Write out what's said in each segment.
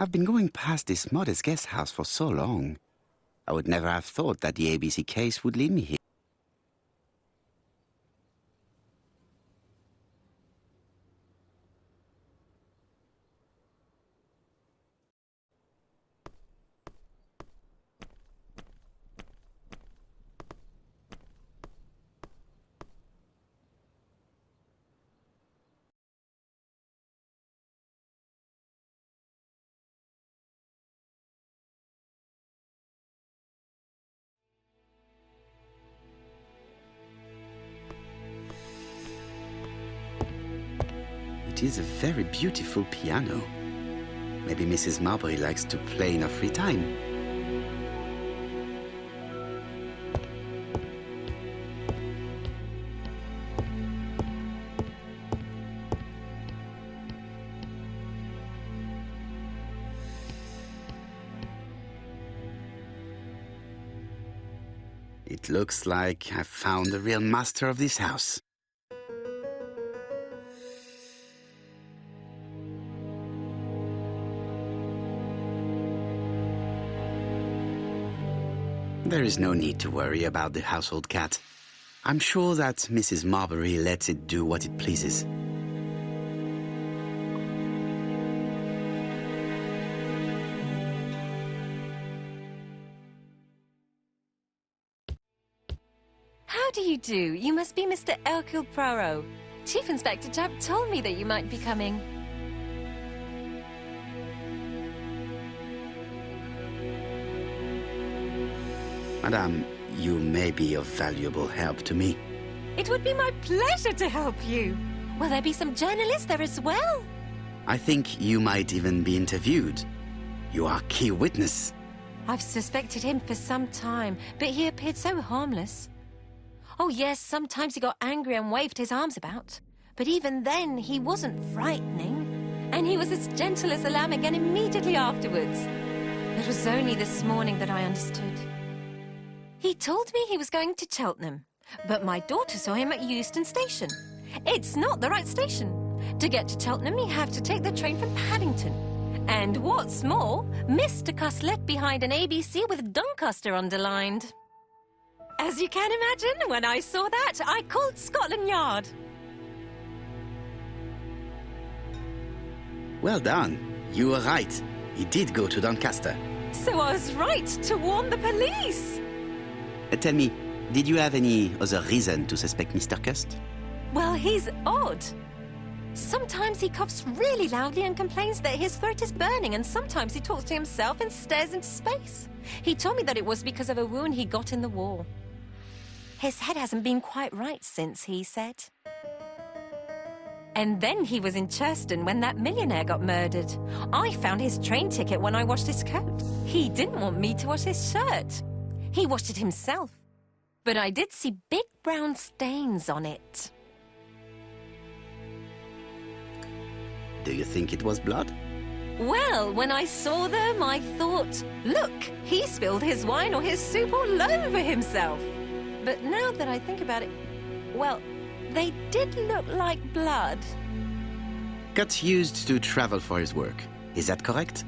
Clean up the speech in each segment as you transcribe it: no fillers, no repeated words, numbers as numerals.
I've been going past this modest guest house for so long. I would never have thought that the ABC case would lead me here. It is a very beautiful piano. Maybe Mrs. Marbury likes to play in her free time. It looks like I've found the real master of this house. There is no need to worry about the household cat. I'm sure that Mrs. Marbury lets it do what it pleases. How do you do? You must be Mr. Hercule Poirot. Chief Inspector Jupp told me that you might be coming. Madame, you may be of valuable help to me. It would be my pleasure to help you. Will there be some journalists there as well? I think you might even be interviewed. You are key witness. I've suspected him for some time, but he appeared so harmless. Oh yes, sometimes he got angry and waved his arms about. But even then, he wasn't frightening. And he was as gentle as a lamb again immediately afterwards. It was only this morning that I understood. He told me he was going to Cheltenham, but my daughter saw him at Euston Station. It's not the right station. To get to Cheltenham, you have to take the train from Paddington. And what's more, Mr. Cuss left behind an ABC with Doncaster underlined. As you can imagine, when I saw that, I called Scotland Yard. Well done. You were right. He did go to Doncaster. So I was right to warn the police. Tell me, did you have any other reason to suspect Mr. Cust? Well, he's odd. Sometimes he coughs really loudly and complains that his throat is burning, and sometimes he talks to himself and stares into space. He told me that it was because of a wound he got in the war. His head hasn't been quite right since, he said. And then he was in Churston when that millionaire got murdered. I found his train ticket when I washed his coat. He didn't want me to wash his shirt. He washed it himself. But I did see big brown stains on it. Do you think it was blood? Well, when I saw them, I thought, look, he spilled his wine or his soup all over himself. But now that I think about it, well, they did look like blood. Cust used to travel for his work. Is that correct?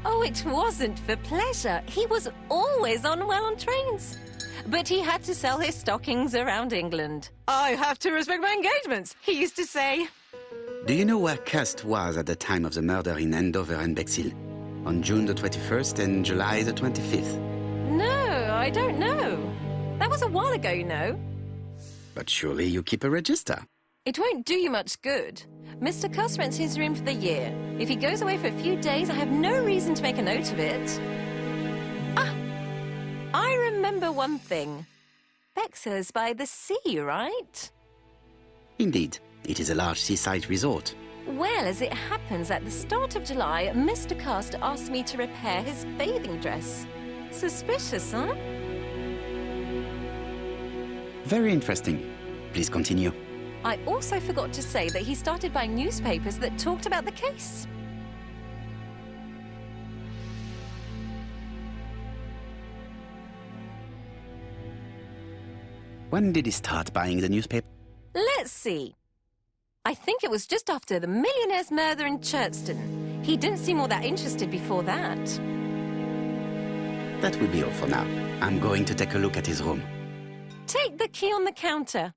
Oh, it wasn't for pleasure. He was always unwell on trains. But he had to sell his stockings around England. I have to respect my engagements, he used to say. Do you know where Cust was at the time of the murder in Andover and Bexhill? On June the 21st and July the 25th? No, I don't know. That was a while ago, you know. But surely you keep a register. It won't do you much good. Mr. Cuss rents his room for the year. If he goes away for a few days, I have no reason to make a note of it. Ah, I remember one thing. Bexhill's by the sea, right? Indeed, it is a large seaside resort. Well, as it happens, at the start of July, Mr. Cust asked me to repair his bathing dress. Suspicious, huh? Very interesting. Please continue. I also forgot to say that he started buying newspapers that talked about the case. When did he start buying the newspaper? Let's see. I think it was just after the millionaire's murder in Churston. He didn't seem all that interested before that. That will be all for now. I'm going to take a look at his room. Take the key on the counter.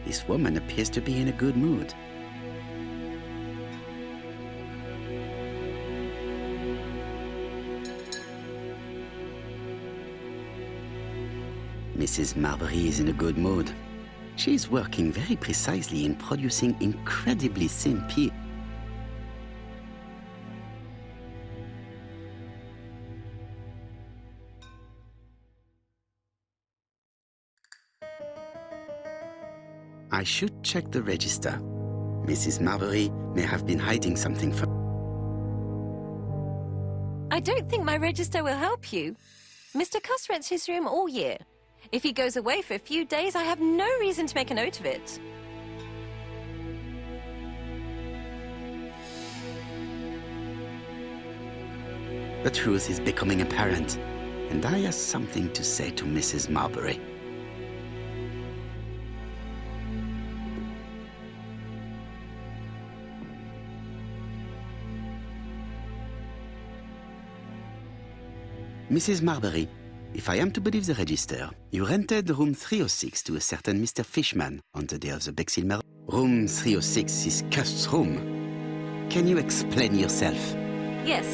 This woman appears to be in a good mood. Mrs. Marbury is in a good mood. She is working very precisely in producing incredibly thin pea. I should check the register. Mrs. Marbury may have been hiding something from... I don't think my register will help you. Mr. Cuss rents his room all year. If he goes away for a few days, I have no reason to make a note of it. The truth is becoming apparent, and I have something to say to Mrs. Marbury. Mrs. Marbury, if I am to believe the register, you rented room 306 to a certain Mr. Fishman on the day of the Bexhill murder. Room 306 is Cust's room. Can you explain yourself? Yes,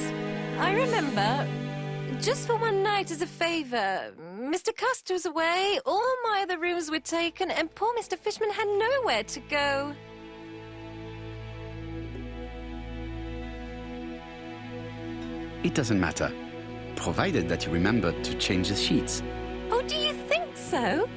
I remember. Just for one night as a favor. Mr. Custer was away, all my other rooms were taken, and poor Mr. Fishman had nowhere to go. It doesn't matter, provided that you remember to change the sheets. Oh, do you think so?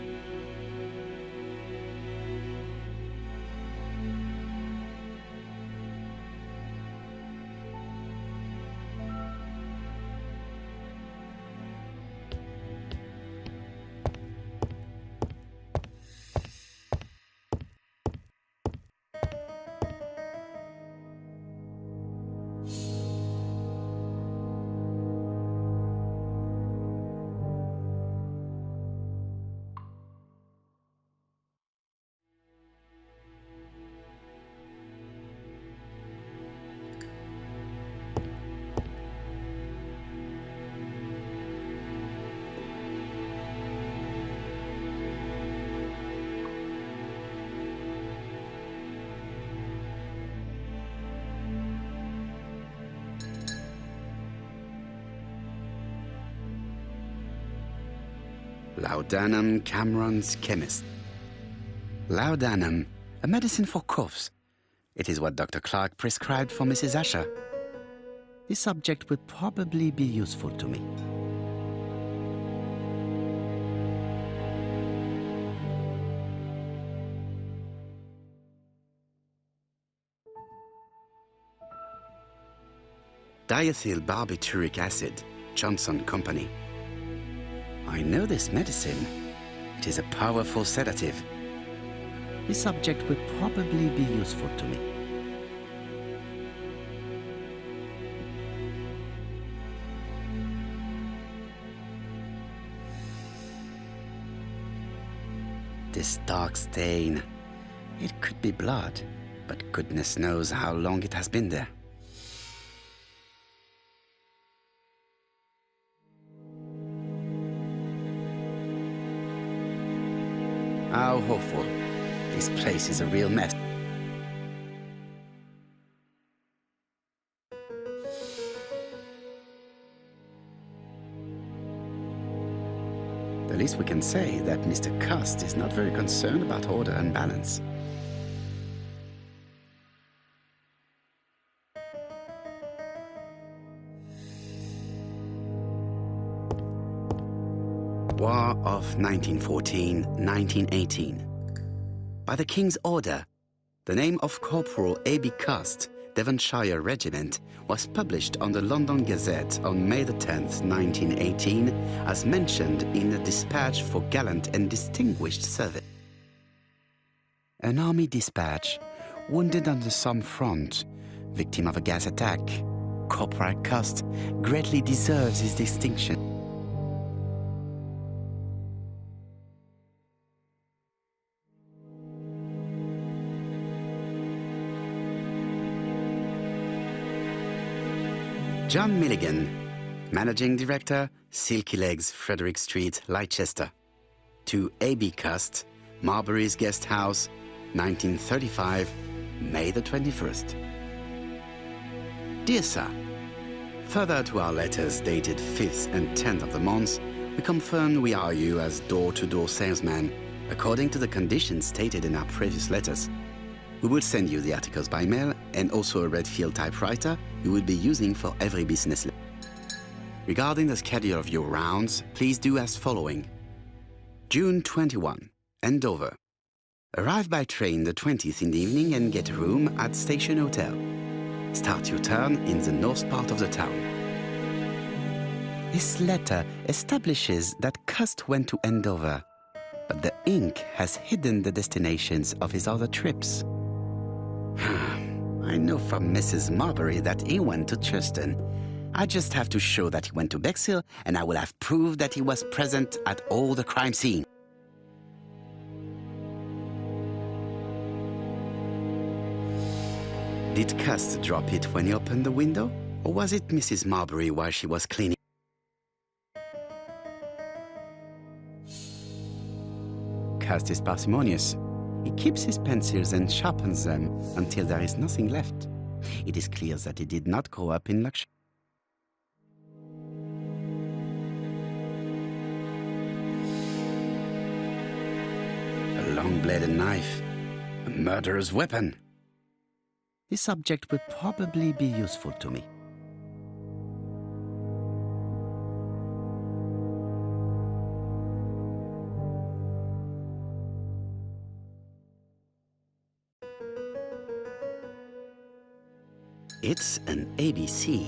Laudanum Cameron's chemist. Laudanum, a medicine for coughs. It is what Dr. Clark prescribed for Mrs. Asher. This subject would probably be useful to me. Diethyl barbituric acid, Johnson Company. I know this medicine. It is a powerful sedative. This subject would probably be useful to me. This dark stain. It could be blood, but goodness knows how long it has been there. How awful. This place is a real mess. The least we can say that Mr. Cust is not very concerned about order and balance. War of 1914-1918. By the King's order, the name of Corporal A.B. Cust, Devonshire Regiment, was published on the London Gazette on May the 10th, 1918, as mentioned in a dispatch for gallant and distinguished service. An army dispatch, wounded on the Somme front, victim of a gas attack, Corporal Cust greatly deserves his distinction. John Milligan, Managing Director, Silky Legs, Frederick Street, Leicester. To A.B. Cust, Marbury's Guest House, 1935, May the 21st. Dear Sir, further to our letters dated 5th and 10th of the month, we confirm we are you as door-to-door salesman, according to the conditions stated in our previous letters. We will send you the articles by mail and also a Redfield typewriter you will be using for every business. Regarding the schedule of your rounds, please do as following. June 21, Andover. Arrive by train the 20th in the evening and get a room at Station Hotel. Start your turn in the north part of the town. This letter establishes that Cust went to Andover, but the ink has hidden the destinations of his other trips. I know from Mrs. Marbury that he went to Churston. I just have to show that he went to Bexhill, and I will have proved that he was present at all the crime scene. Did Cust drop it when he opened the window, or was it Mrs. Marbury while she was cleaning? Cust is parsimonious. He keeps his pencils and sharpens them until there is nothing left. It is clear that he did not grow up in luxury. A long-bladed knife, a murderer's weapon. This object will probably be useful to me. It's an ABC.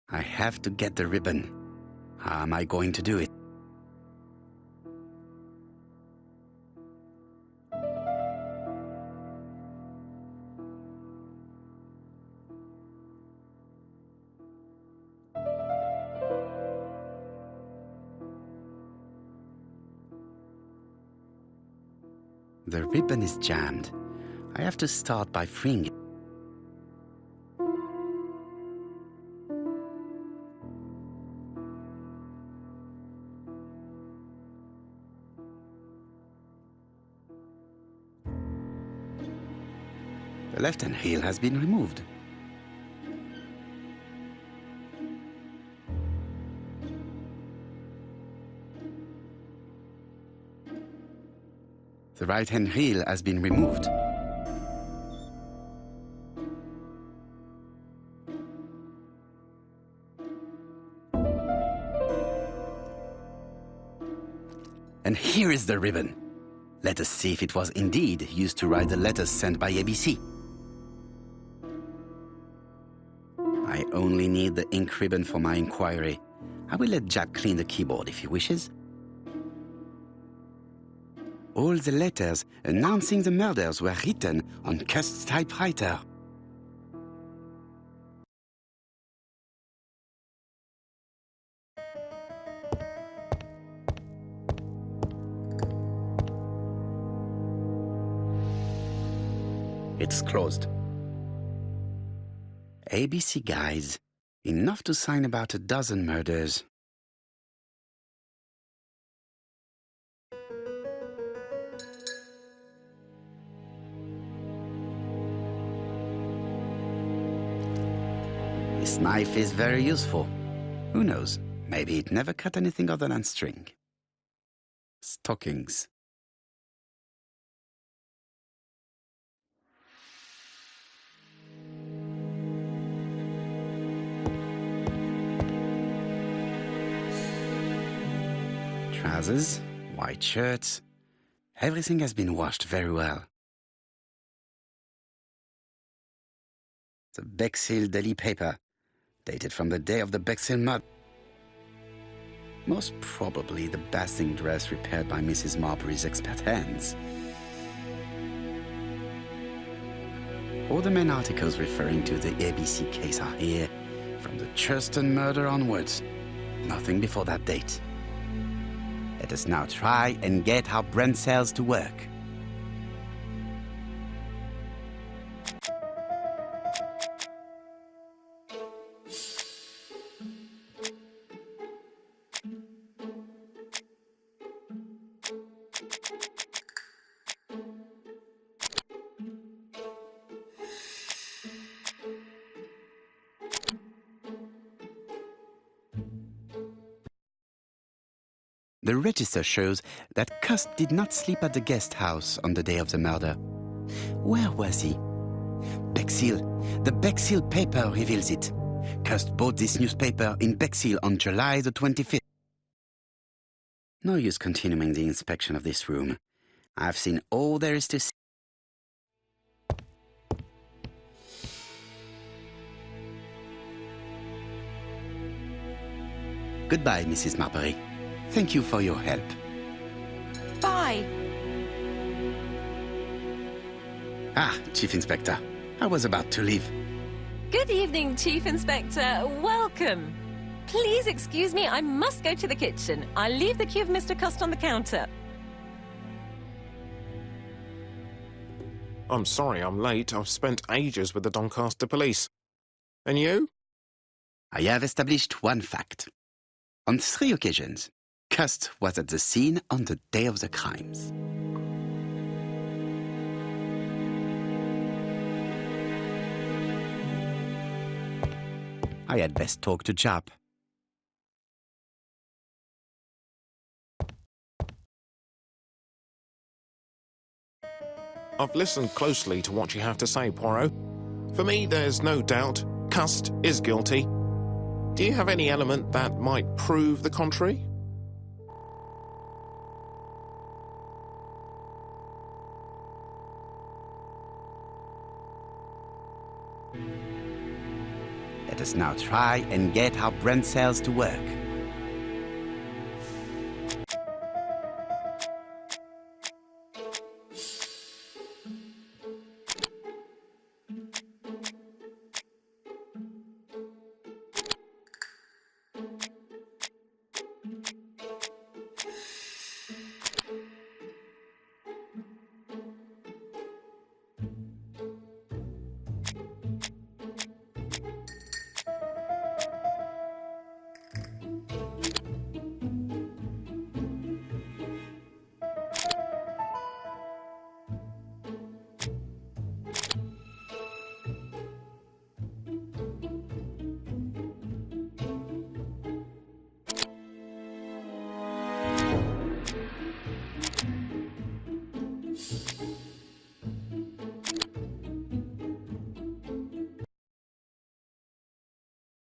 I have to get the ribbon. How am I going to do it? The ribbon is jammed. I have to start by freeing it. The left-hand heel has been removed. The right-hand heel has been removed. And here is the ribbon. Let us see if it was indeed used to write the letters sent by ABC. I only need the ink ribbon for my inquiry. I will let Jack clean the keyboard if he wishes. All the letters announcing the murders were written on Cust's typewriter. It's closed. ABC guys, enough to sign about a dozen murders. This knife is very useful. Who knows, maybe it never cut anything other than string. Stockings. Trousers, white shirts. Everything has been washed very well. The Bexhill daily paper, dated from the day of the Bexhill murder. Most probably the basting dress repaired by Mrs. Marbury's expert hands. All the main articles referring to the ABC case are here, from the Churston murder onwards. Nothing before that date. Let us now try and get our brain cells to work. The register shows that Cust did not sleep at the guest house on the day of the murder. Where was he? Bexhill. The Bexhill paper reveals it. Cust bought this newspaper in Bexhill on July the 25th. No use continuing the inspection of this room. I've seen all there is to see. Goodbye, Mrs. Marbury. Thank you for your help. Bye. Ah, Chief Inspector. I was about to leave. Good evening, Chief Inspector. Welcome. Please excuse me, I must go to the kitchen. I'll leave the key of Mr. Cust on the counter. I'm sorry I'm late. I've spent ages with the Doncaster police. And you? I have established one fact. On 3 occasions, Cust was at the scene on the day of the crimes. I had best talk to Jap. I've listened closely to what you have to say, Poirot. For me, there's no doubt Cust is guilty. Do you have any element that might prove the contrary? Let us now try and get our brain cells to work.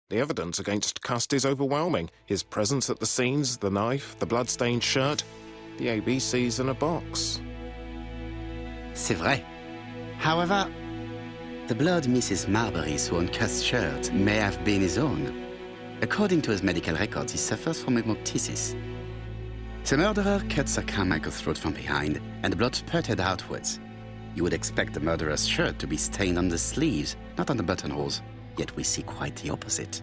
The evidence against Cust is overwhelming. His presence at the scenes, the knife, the blood-stained shirt, the ABCs in a box. C'est vrai. However, the blood Mrs. Marbury saw on Cust's shirt may have been his own. According to his medical records, he suffers from hemoptysis. The murderer cut Sir Carmichael's throat from behind, and the blood spurted outwards. You would expect the murderer's shirt to be stained on the sleeves, not on the buttonholes. Yet we see quite the opposite.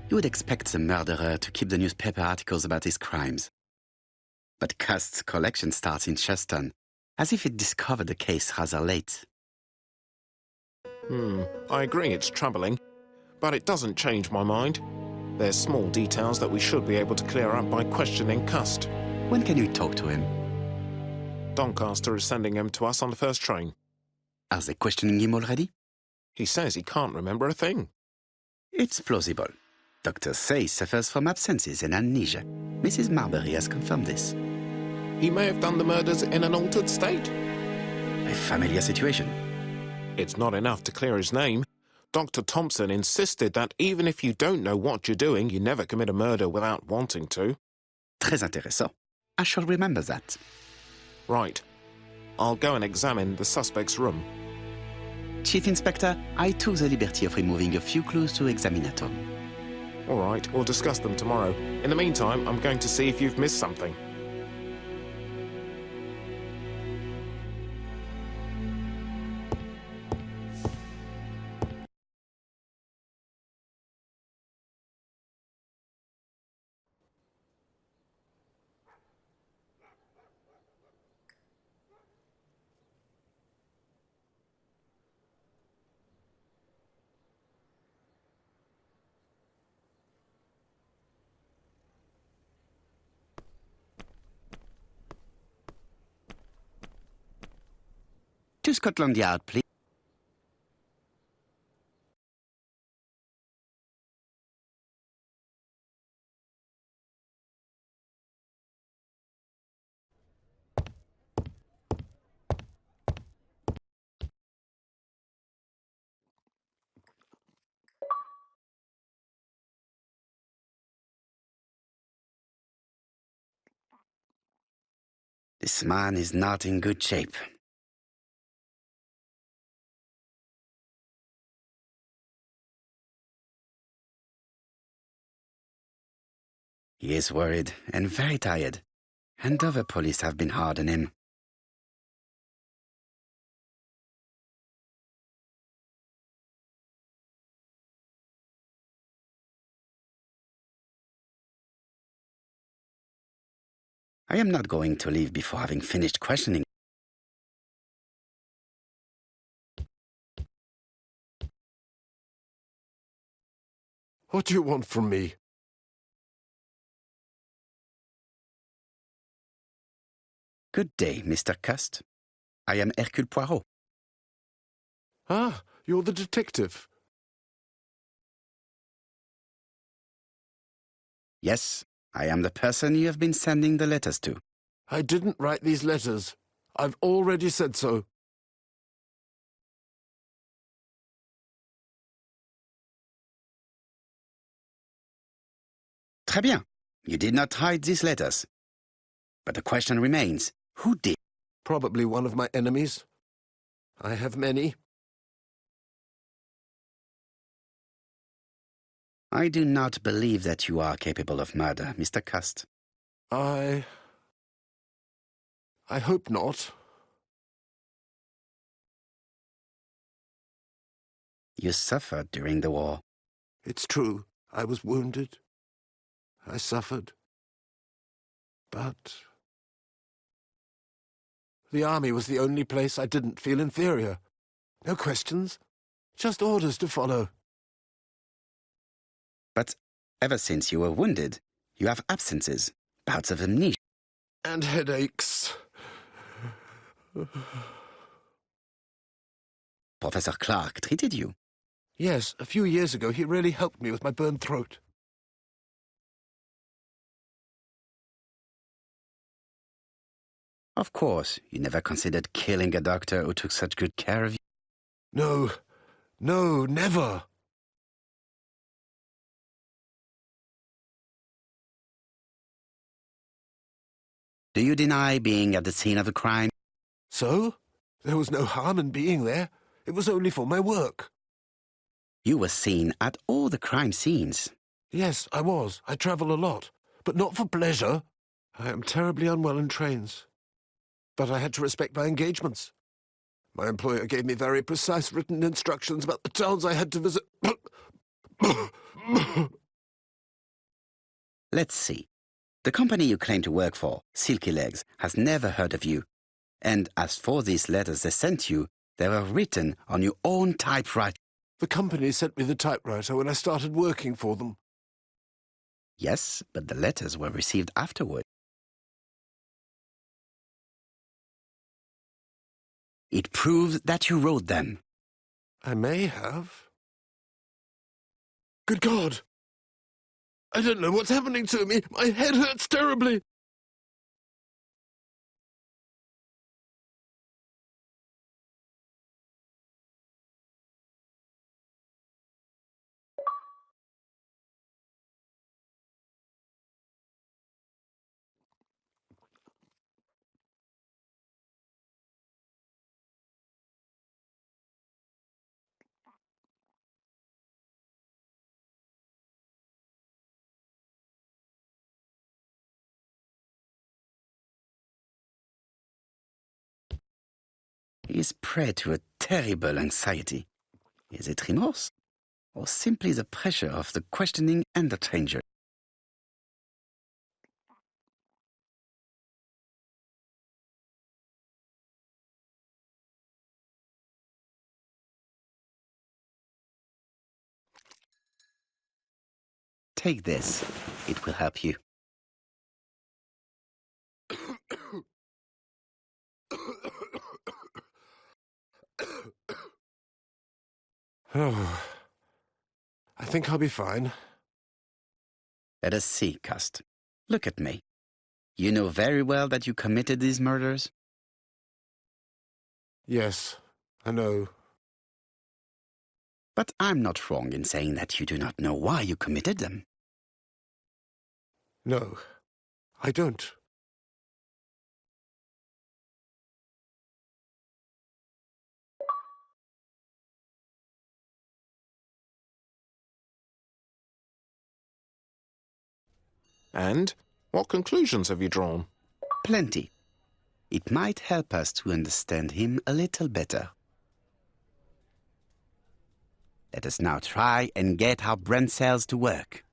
You would expect the murderer to keep the newspaper articles about his crimes. But Cust's collection starts in Cheston, as if it discovered the case rather late. I agree it's troubling, but it doesn't change my mind. There's small details that we should be able to clear up by questioning Cust. When can you talk to him? Doncaster is sending him to us on the first train. Are they questioning him already? He says he can't remember a thing. It's plausible. Doctors say he suffers from absences and amnesia. Mrs. Marbury has confirmed this. He may have done the murders in an altered state. A familiar situation. It's not enough to clear his name. Dr. Thompson insisted that even if you don't know what you're doing, you never commit a murder without wanting to. Très intéressant. I shall remember that. Right. I'll go and examine the suspect's room. Chief Inspector, I took the liberty of removing a few clues to examinatum. All right, we'll discuss them tomorrow. In the meantime, I'm going to see if you've missed something. To Scotland Yard, please. This man is not in good shape. He is worried and very tired, and other police have been hard on him. I am not going to leave before having finished questioning. What do you want from me? Good day, Mr. Cust. I am Hercule Poirot. Ah, you're the detective. Yes, I am the person you have been sending the letters to. I didn't write these letters. I've already said so. Très bien. You did not write these letters. But the question remains, who did? Probably one of my enemies. I have many. I do not believe that you are capable of murder, Mr. Cust. I hope not. You suffered during the war. It's true. I was wounded. I suffered. But the army was the only place I didn't feel inferior. No questions. Just orders to follow. But ever since you were wounded, you have absences, bouts of amnesia. And headaches. Professor Clark treated you. Yes, a few years ago he really helped me with my burned throat. Of course, you never considered killing a doctor who took such good care of you. No, no, never. Do you deny being at the scene of the crime? So? There was no harm in being there. It was only for my work. You were seen at all the crime scenes. Yes, I was. I travel a lot, but not for pleasure. I am terribly unwell in trains. But I had to respect my engagements. My employer gave me very precise written instructions about the towns I had to visit. Let's see. The company you claim to work for, Silky Legs, has never heard of you. And as for these letters they sent you, they were written on your own typewriter. The company sent me the typewriter when I started working for them. Yes, but the letters were received afterward. It proves that you wrote them. I may have. Good God! I don't know what's happening to me. My head hurts terribly. He is prey to a terrible anxiety. Is it remorse? Or simply the pressure of the questioning and the danger? Take this. It will help you. Oh, I think I'll be fine. Let us see, Cust. Look at me. You know very well that you committed these murders? Yes, I know. But I'm not wrong in saying that you do not know why you committed them. No, I don't. And what conclusions have you drawn? Plenty. It might help us to understand him a little better. Let us now try and get our brain cells to work.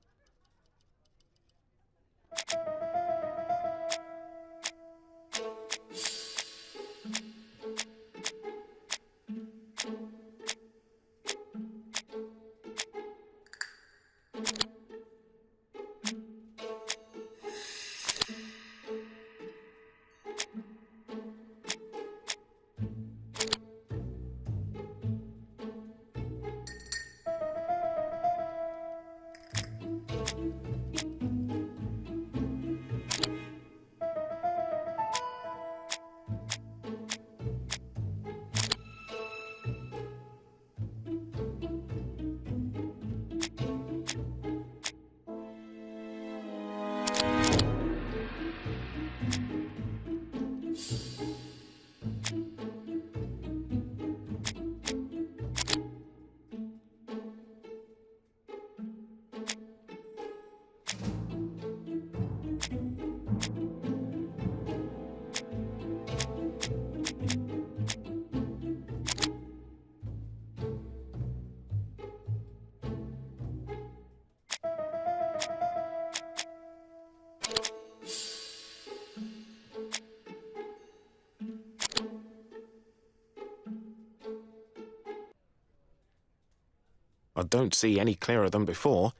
I don't see any clearer than before.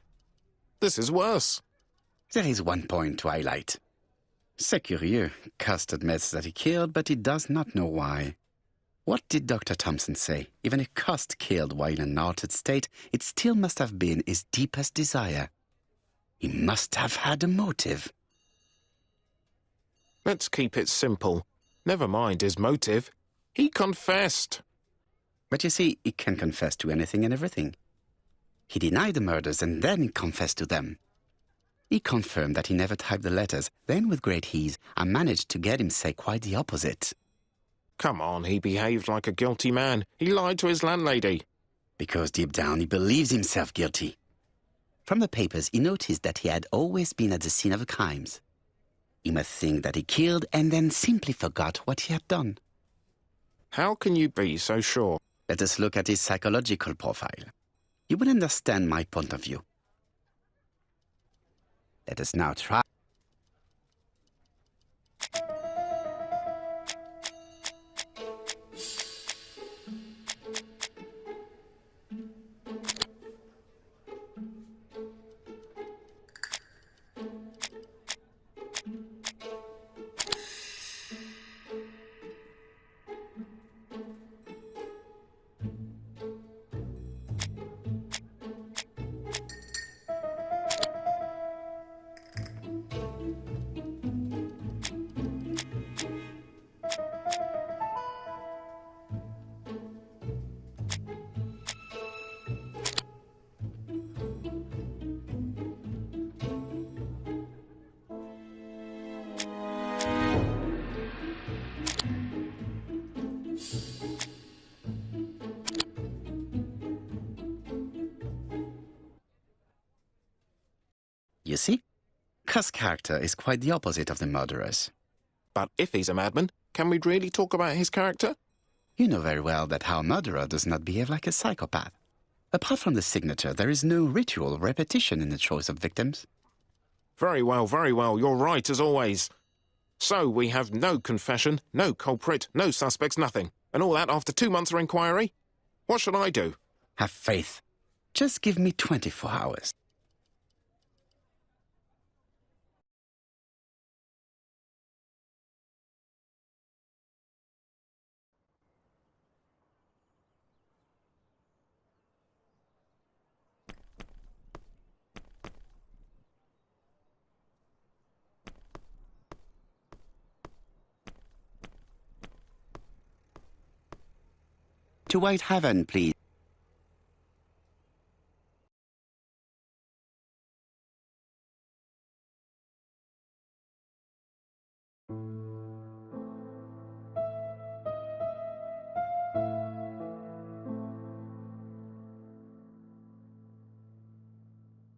This is worse. There is one point to highlight. C'est curieux. Cust admits that he killed, but he does not know why. What did Dr. Thompson say? Even if Cust killed while in an altered state, it still must have been his deepest desire. He must have had a motive. Let's keep it simple. Never mind his motive. He confessed. But you see, he can confess to anything and everything. He denied the murders and then he confessed to them. He confirmed that he never typed the letters. Then, with great ease, I managed to get him say quite the opposite. Come on, he behaved like a guilty man. He lied to his landlady. Because deep down he believes himself guilty. From the papers, he noticed that he had always been at the scene of the crimes. He must think that he killed and then simply forgot what he had done. How can you be so sure? Let us look at his psychological profile. You will understand my point of view. Let us now try. You see? Cust's character is quite the opposite of the murderer's. But if he's a madman, can we really talk about his character? You know very well that our murderer does not behave like a psychopath. Apart from the signature, there is no ritual or repetition in the choice of victims. Very well, you're right as always. So we have no confession, no culprit, no suspects, nothing. And all that after 2 months of inquiry? What should I do? Have faith. Just give me 24 hours. To White Heaven, please.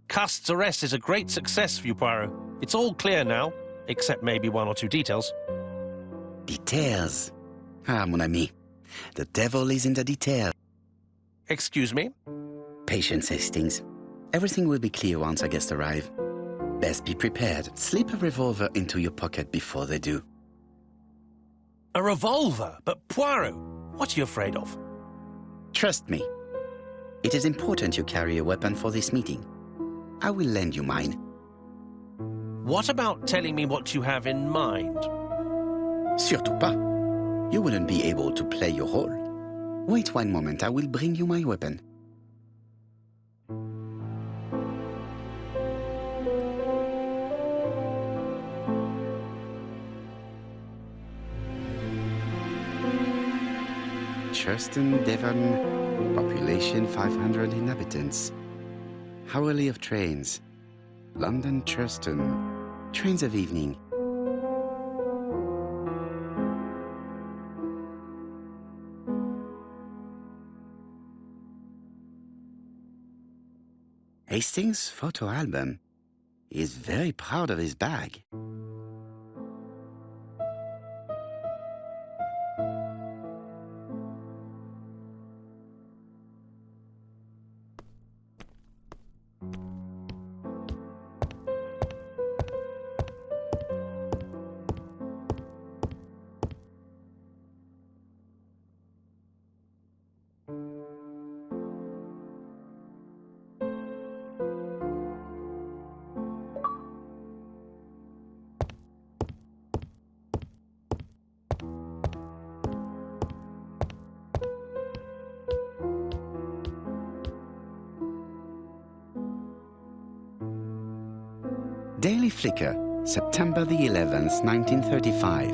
Cust's arrest is a great success for you, Poirot. It's all clear now, except maybe one or two details. Details. Ah, mon ami. The devil is in the detail. Excuse me? Patience, Hastings. Everything will be clear once our guests arrive. Best be prepared. Slip a revolver into your pocket before they do. A revolver? But Poirot, what are you afraid of? Trust me. It is important you carry a weapon for this meeting. I will lend you mine. What about telling me what you have in mind? Surtout pas. You wouldn't be able to play your role. Wait one moment, I will bring you my weapon. Churston, Devon, population 500 inhabitants. Hourly of trains. London, Churston, trains of evening. Hastings' photo album. He is very proud of his bag. Daily Flicker, September the 11th, 1935.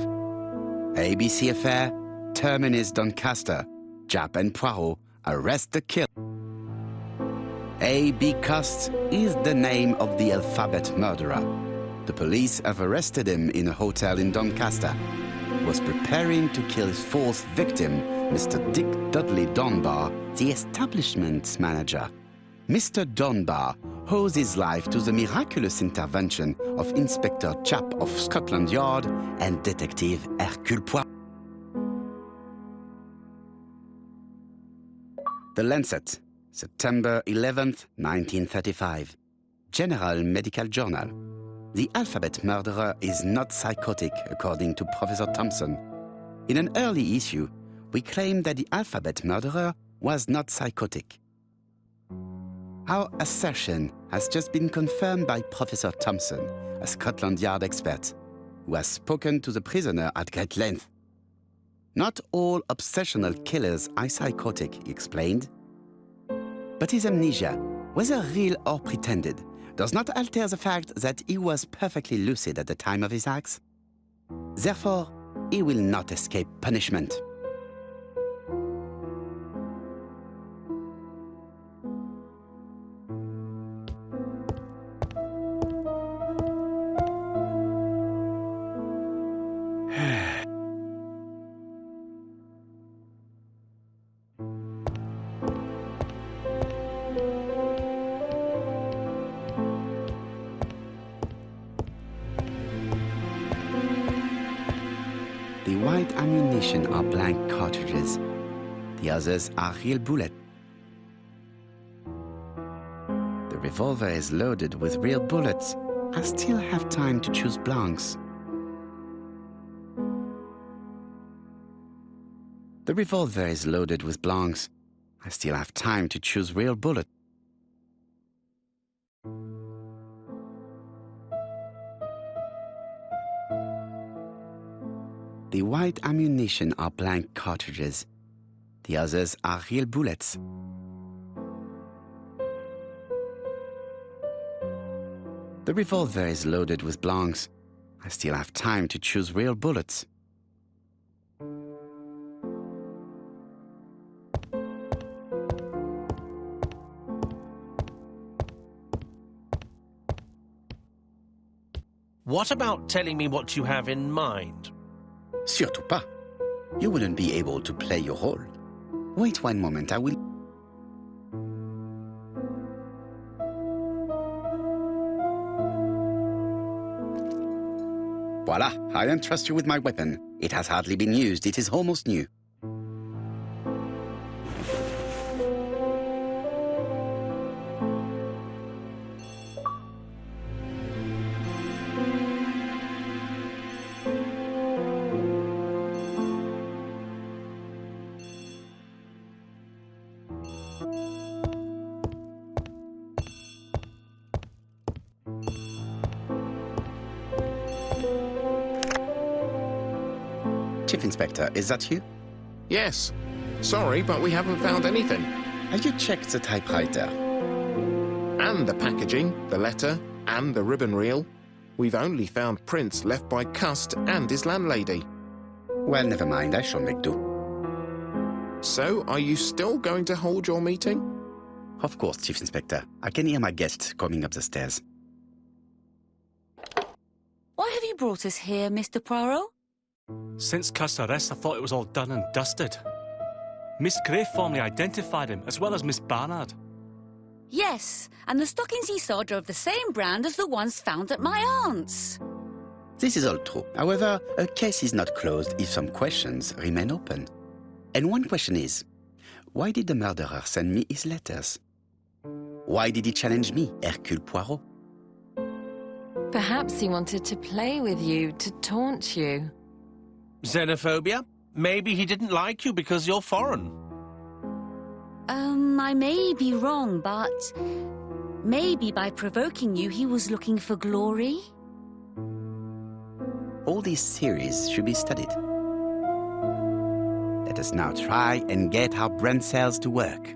ABC affair, Terminus Doncaster. Japp and Poirot arrest the killer. A.B. Cust is the name of the alphabet murderer. The police have arrested him in a hotel in Doncaster. He was preparing to kill his fourth victim, Mr. Dick Dudley Dunbar, the establishment's manager. Mr. Dunbar owes his life to the miraculous intervention of Inspector Japp of Scotland Yard and Detective Hercule Poirot. The Lancet, September 11th, 1935. General Medical Journal. The alphabet murderer is not psychotic, according to Professor Thompson. In an early issue, we claimed that the alphabet murderer was not psychotic. Our assertion has just been confirmed by Professor Thompson, a Scotland Yard expert, who has spoken to the prisoner at great length. Not all obsessional killers are psychotic, he explained. But his amnesia, whether real or pretended, does not alter the fact that he was perfectly lucid at the time of his acts. Therefore, he will not escape punishment. The white ammunition are blank cartridges. The others are real bullets. The revolver is loaded with real bullets. I still have time to choose blanks. The revolver is loaded with blanks. I still have time to choose real bullets. The white ammunition are blank cartridges. The others are real bullets. The revolver is loaded with blanks. I still have time to choose real bullets. What about telling me what you have in mind? Surtout pas. You wouldn't be able to play your role. Wait one moment, I will... Voila, I entrust you with my weapon. It has hardly been used, it is almost new. Chief Inspector, is that you? Yes. Sorry, but we haven't found anything. Have you checked the typewriter? And the packaging, the letter, and the ribbon reel. We've only found prints left by Cust and his landlady. Well, never mind, I shall make do. So, are you still going to hold your meeting? Of course, Chief Inspector. I can hear my guest coming up the stairs. Why have you brought us here, Mr. Poirot? Since Cust's arrest, I thought it was all done and dusted. Miss Gray formally identified him, as well as Miss Barnard. Yes, and the stockings he saw drove the same brand as the ones found at my aunt's. This is all true. However, a case is not closed if some questions remain open. And one question is, why did the murderer send me his letters? Why did he challenge me, Hercule Poirot? Perhaps he wanted to play with you, to taunt you. Xenophobia? Maybe he didn't like you because you're foreign. I may be wrong, but maybe by provoking you, he was looking for glory? All these theories should be studied. Let us now try and get our brain cells to work.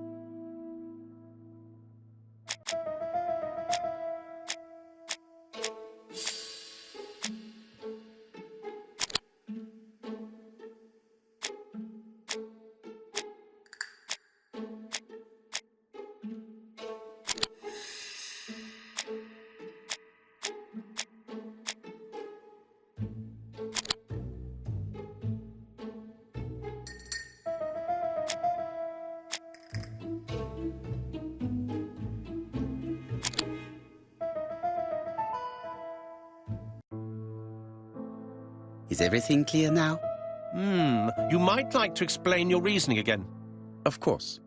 Is everything clear now? You might like to explain your reasoning again. Of course.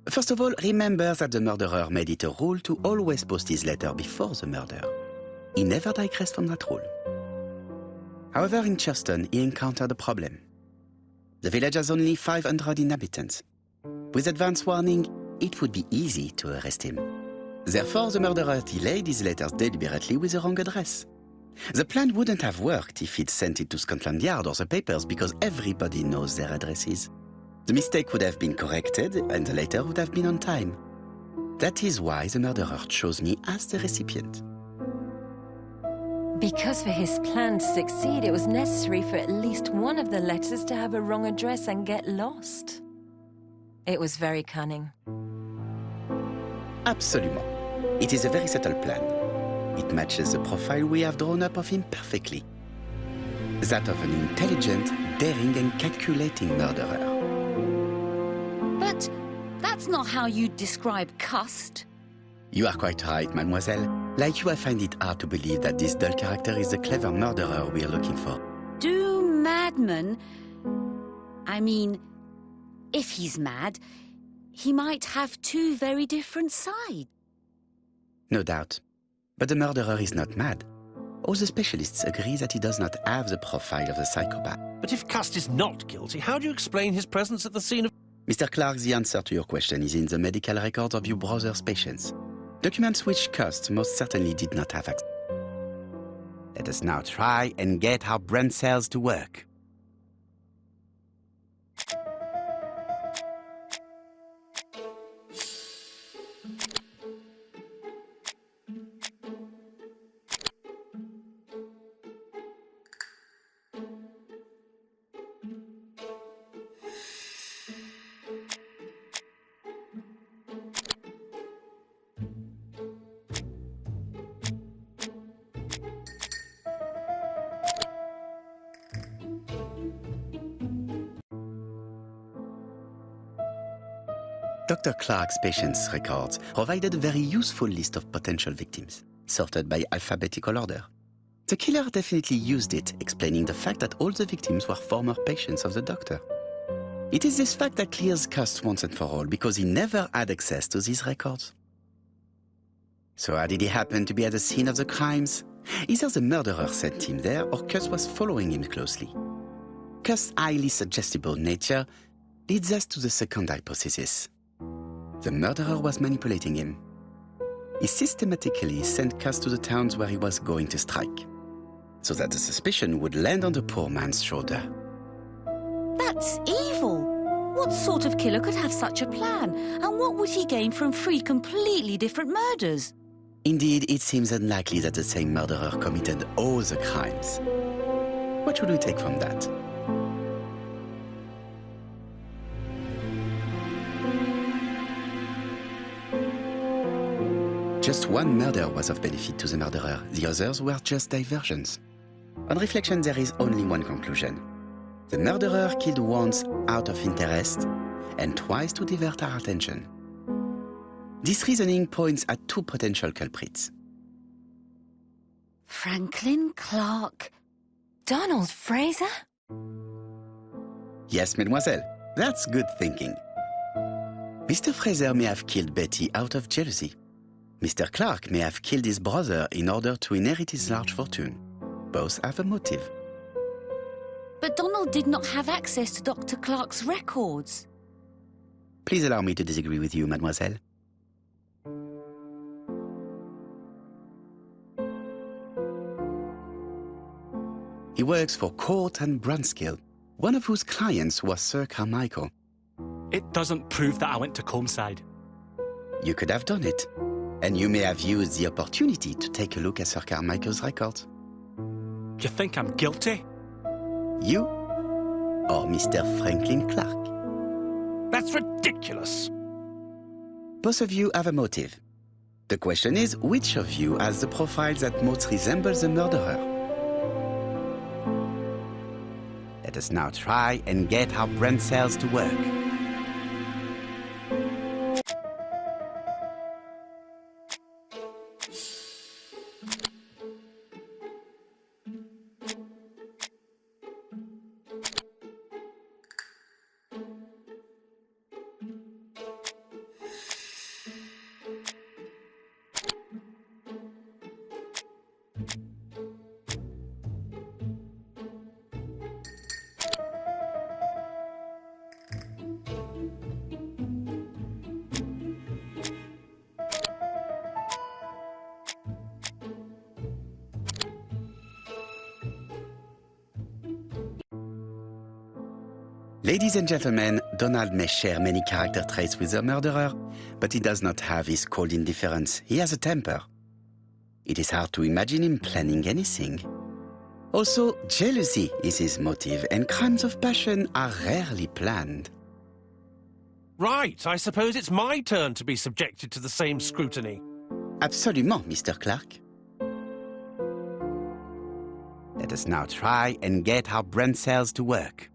First of all, remember that the murderer made it a rule to always post his letter before the murder. He never digressed from that rule. However, in Churston, he encountered a problem. The village has only 500 inhabitants. With advance warning, it would be easy to arrest him. Therefore, the murderer delayed his letters deliberately with the wrong address. The plan wouldn't have worked if he'd sent it to Scotland Yard or the papers because everybody knows their addresses. The mistake would have been corrected and the letter would have been on time. That is why the murderer chose me as the recipient. Because for his plan to succeed, it was necessary for at least one of the letters to have a wrong address and get lost. It was very cunning. Absolument. It is a very subtle plan. It matches the profile we have drawn up of him perfectly. That of an intelligent, daring and calculating murderer. But that's not how you describe Cust. You are quite right, mademoiselle. Like you, I find it hard to believe that this dull character is the clever murderer we are looking for. Do madmen... I mean, if he's mad, he might have two very different sides. No doubt. But the murderer is not mad. All the specialists agree that he does not have the profile of a psychopath. But if Cust is not guilty, how do you explain his presence at the scene of... Mr. Clark, the answer to your question is in the medical records of your brother's patients. Documents which Cust most certainly did not have access. Let us now try and get our brain cells to work. Dr. Clark's patients' records provided a very useful list of potential victims, sorted by alphabetical order. The killer definitely used it, explaining the fact that all the victims were former patients of the doctor. It is this fact that clears Cust once and for all, because he never had access to these records. So how did he happen to be at the scene of the crimes? Either the murderer sent him there, or Cust was following him closely. Cust's highly suggestible nature leads us to the second hypothesis. The murderer was manipulating him. He systematically sent Cust to the towns where he was going to strike, so that the suspicion would land on the poor man's shoulder. That's evil. What sort of killer could have such a plan? And what would he gain from 3 completely different murders? Indeed, it seems unlikely that the same murderer committed all the crimes. What should we take from that? Just one murder was of benefit to the murderer. The others were just diversions. On reflection, there is only one conclusion. The murderer killed once out of interest and twice to divert our attention. This reasoning points at 2 potential culprits. Franklin Clark. Donald Fraser? Yes, mademoiselle, that's good thinking. Mr. Fraser may have killed Betty out of jealousy. Mr. Clark may have killed his brother in order to inherit his large fortune. Both have a motive. But Donald did not have access to Dr. Clark's records. Please allow me to disagree with you, mademoiselle. He works for Court and Brunskill, one of whose clients was Sir Carmichael. It doesn't prove that I went to Comeside. You could have done it, and you may have used the opportunity to take a look at Sir Carmichael's records. You think I'm guilty? You or Mr. Franklin Clark? That's ridiculous. Both of you have a motive. The question is, which of you has the profile that most resembles the murderer? Let us now try and get our brain cells to work. Ladies and gentlemen, Donald may share many character traits with the murderer, but he does not have his cold indifference. He has a temper. It is hard to imagine him planning anything. Also, jealousy is his motive, and crimes of passion are rarely planned. Right, I suppose it's my turn to be subjected to the same scrutiny. Absolument, Mr. Clark. Let us now try and get our brain cells to work.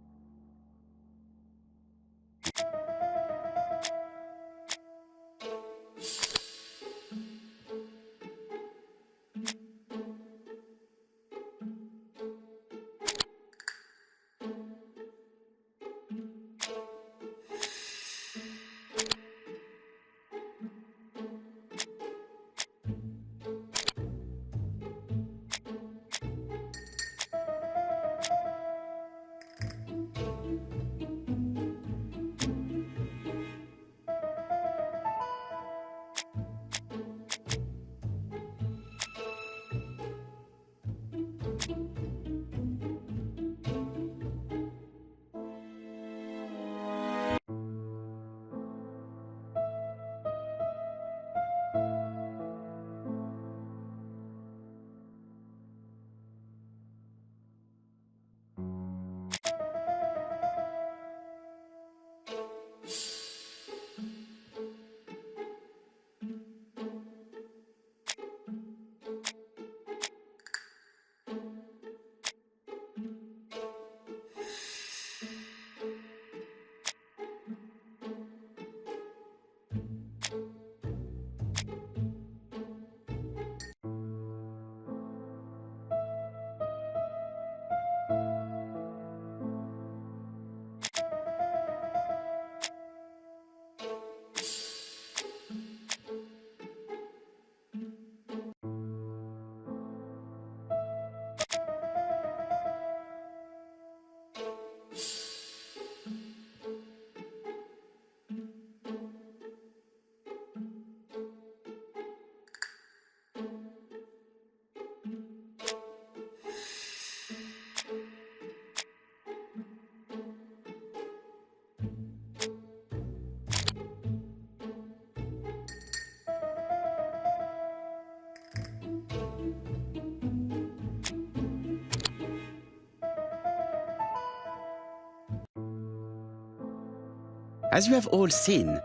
As you have all seen,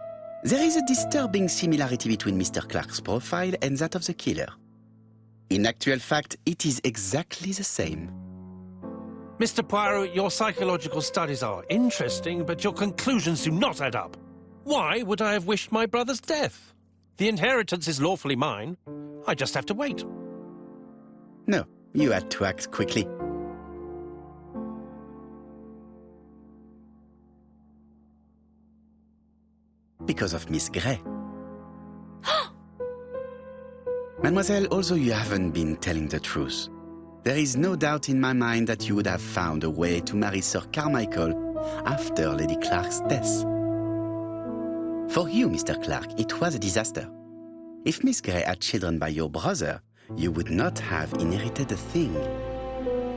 there is a disturbing similarity between Mr. Clark's profile and that of the killer. In actual fact, it is exactly the same. Mr. Poirot, your psychological studies are interesting, but your conclusions do not add up. Why would I have wished my brother's death? The inheritance is lawfully mine. I just have to wait. No, you had to act quickly. Because of Miss Grey. Mademoiselle, although you haven't been telling the truth, there is no doubt in my mind that you would have found a way to marry Sir Carmichael after Lady Clark's death. For you, Mr. Clark, it was a disaster. If Miss Grey had children by your brother, you would not have inherited a thing.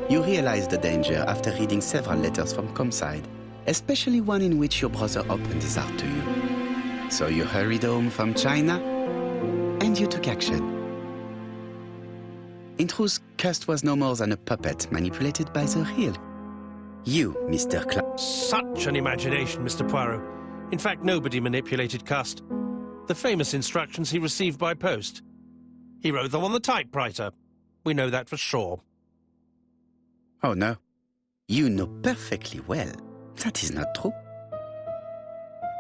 You realized the danger after reading several letters from Comside, especially one in which your brother opened his heart to you. So you hurried home from China, and you took action. In truth, Cust was no more than a puppet manipulated by the real. You, Mr. Clark. Such an imagination, Mr. Poirot. In fact, nobody manipulated Cust. The famous instructions he received by post. He wrote them on the typewriter. We know that for sure. Oh no, you know perfectly well that is not true.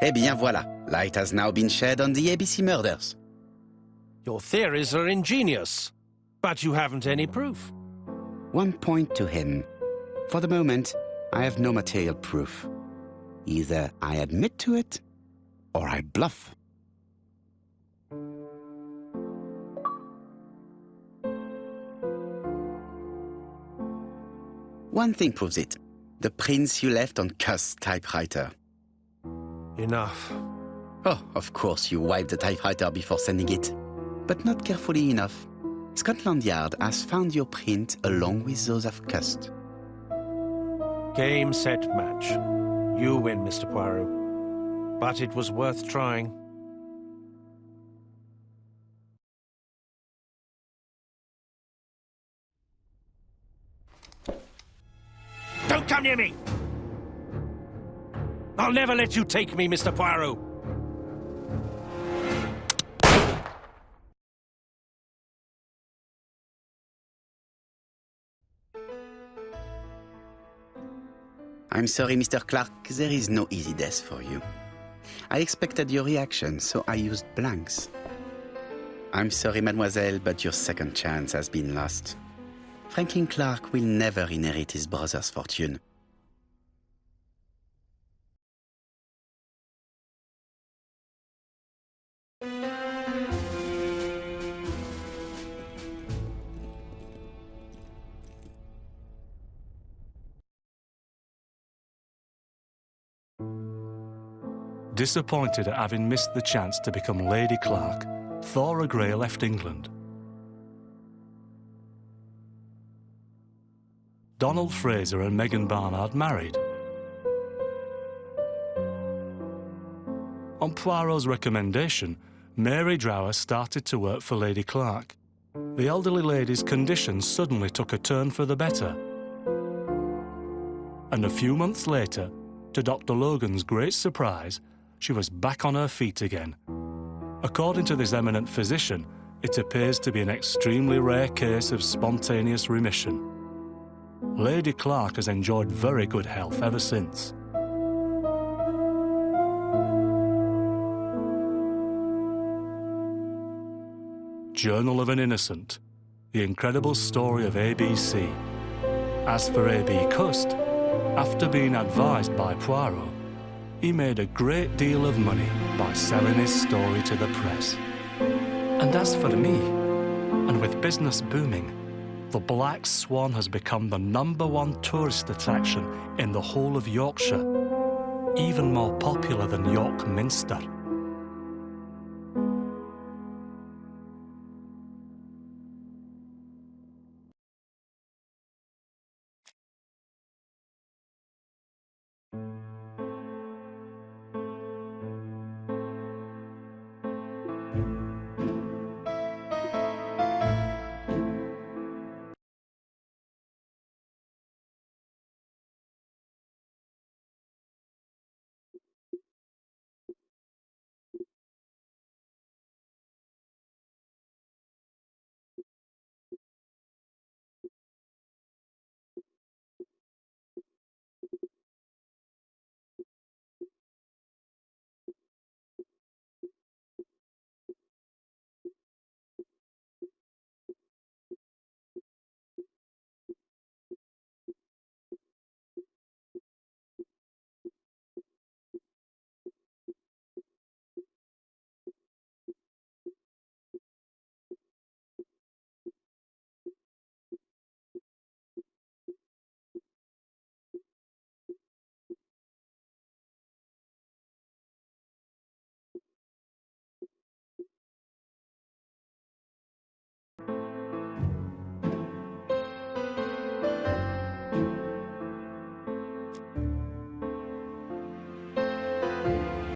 Eh bien voilà, light has now been shed on the ABC murders. Your theories are ingenious, but you haven't any proof. One point to him. For the moment, I have no material proof. Either I admit to it, or I bluff. One thing proves it. The prints you left on Cust's typewriter. Enough. Oh, of course you wiped the typewriter before sending it. But not carefully enough. Scotland Yard has found your print along with those of Cust. Game, set, match. You win, Mr. Poirot. But it was worth trying. Don't come near me! I'll never let you take me, Mr. Poirot. I'm sorry, Mr. Clark, there is no easy death for you. I expected your reaction, so I used blanks. I'm sorry, mademoiselle, but your second chance has been lost. Franklin Clark will never inherit his brother's fortune. Disappointed at having missed the chance to become Lady Clark, Thora Grey left England. Donald Fraser and Megan Barnard married. On Poirot's recommendation, Mary Drower started to work for Lady Clark. The elderly lady's condition suddenly took a turn for the better. And a few months later, to Dr. Logan's great surprise, she was back on her feet again. According to this eminent physician, it appears to be an extremely rare case of spontaneous remission. Lady Clark has enjoyed very good health ever since. Journal of an Innocent, the incredible story of ABC. As for A.B. Cust, after being advised by Poirot, he made a great deal of money by selling his story to the press. And as for me, and with business booming, the Black Swan has become the #1 tourist attraction in the whole of Yorkshire, even more popular than York Minster.